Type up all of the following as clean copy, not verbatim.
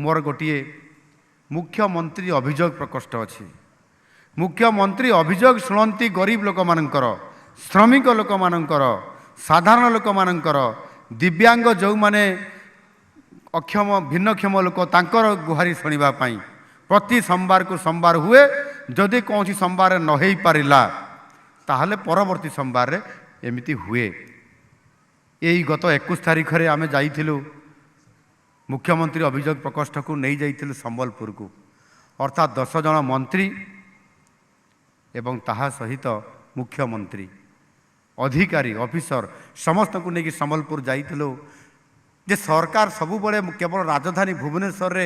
मोर गोटे मुख्यमंत्री अभियोग प्रकोष्ठ अच्छी मुख्यमंत्री अभियोग शुणती गरीब लोक मानकर श्रमिक लोक मानकर साधारण लोक मानकर दिव्यांग जो माने अक्षम भिन्नक्षम लोक तांकर गुहारी शुणापी प्रति सोमवार को सोमवार हुए जदि कौन सोमवार न हो पारा ताहले परवर्ती सोमवार एमती हुए। यही गत 21 तारिख में आम जाइलु मुख्यमंत्री अभियोग प्रकोष्ठ को नहीं जाइलु संबलपुर को अर्थात 10 जन मंत्री एवं ताहा सहित मुख्यमंत्री अधिकारी ऑफिसर समस्त को लेकिन संबलपुर जाइलु जे सरकार सबुबले केवल राजधानी भुवनेश्वर रे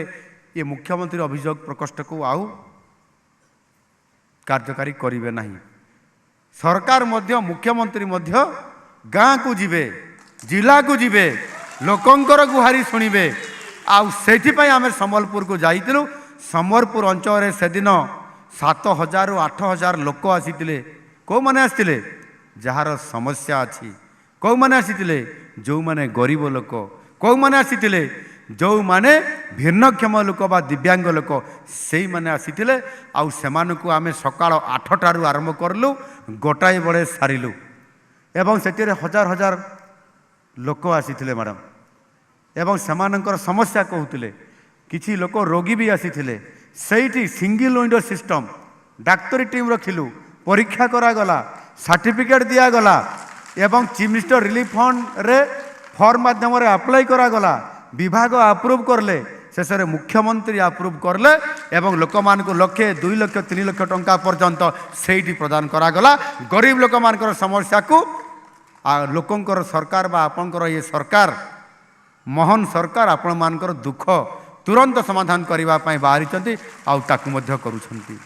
ये मुख्यमंत्री अभियोग प्रकोष्ठ को आउ कार्यकारी करिवे नहीं। सरकार मध्य मुख्यमंत्री मध्य गाँ को जिबे जिला को जिबे लोकंकर गुहारी शुणिबे आउ सेठिपाई आमे संबलपुर को जाइतिलु। संबलपुर अंचल से दिन 7,000 ରୁ 8,000 लोक आसीतिले। को माने आसीतिले जार समस्या अछि। को माने आसीतिले जो माने गरीब लोक। को माने आसीतिले जो माने भिन्नक्षम लोक बा दिव्यांग लोक सेई माने आसीतिले। आउ सेमानकु आमे सकाळ 8टा रु आरंभ करलु गोटाए बळे सारिलु एवं सेतिरे हजार हजार लोक आसीतिले मैडम एवं सेमानकर समस्या कहूतिले। किछि लोक रोगी भी आसीतिले सेठी सिंगल विंडो सिस्टम डाक्तरी टीम रखिलु परीक्षा करागला सर्टिफिकेट दिगला एवं चीफ मिनिस्टर रिलीफ फंड रे फॉर्म माध्यम रे अप्लाई करागला विभाग अप्रूव करले शेष मुख्यमंत्री अप्रूव करले एवं लोक मान को 1,00,000 2,00,000 3,00,000 टंका पर्यंत सेठी प्रदान करागला। गरीब लोक मानकर समस्या को लोकंकर सरकार बा आपनकर ये सरकार महान सरकार आपण मानकर दुख तुरंत समाधान करने बाहरी आउ ताकू मध्य करूछंती।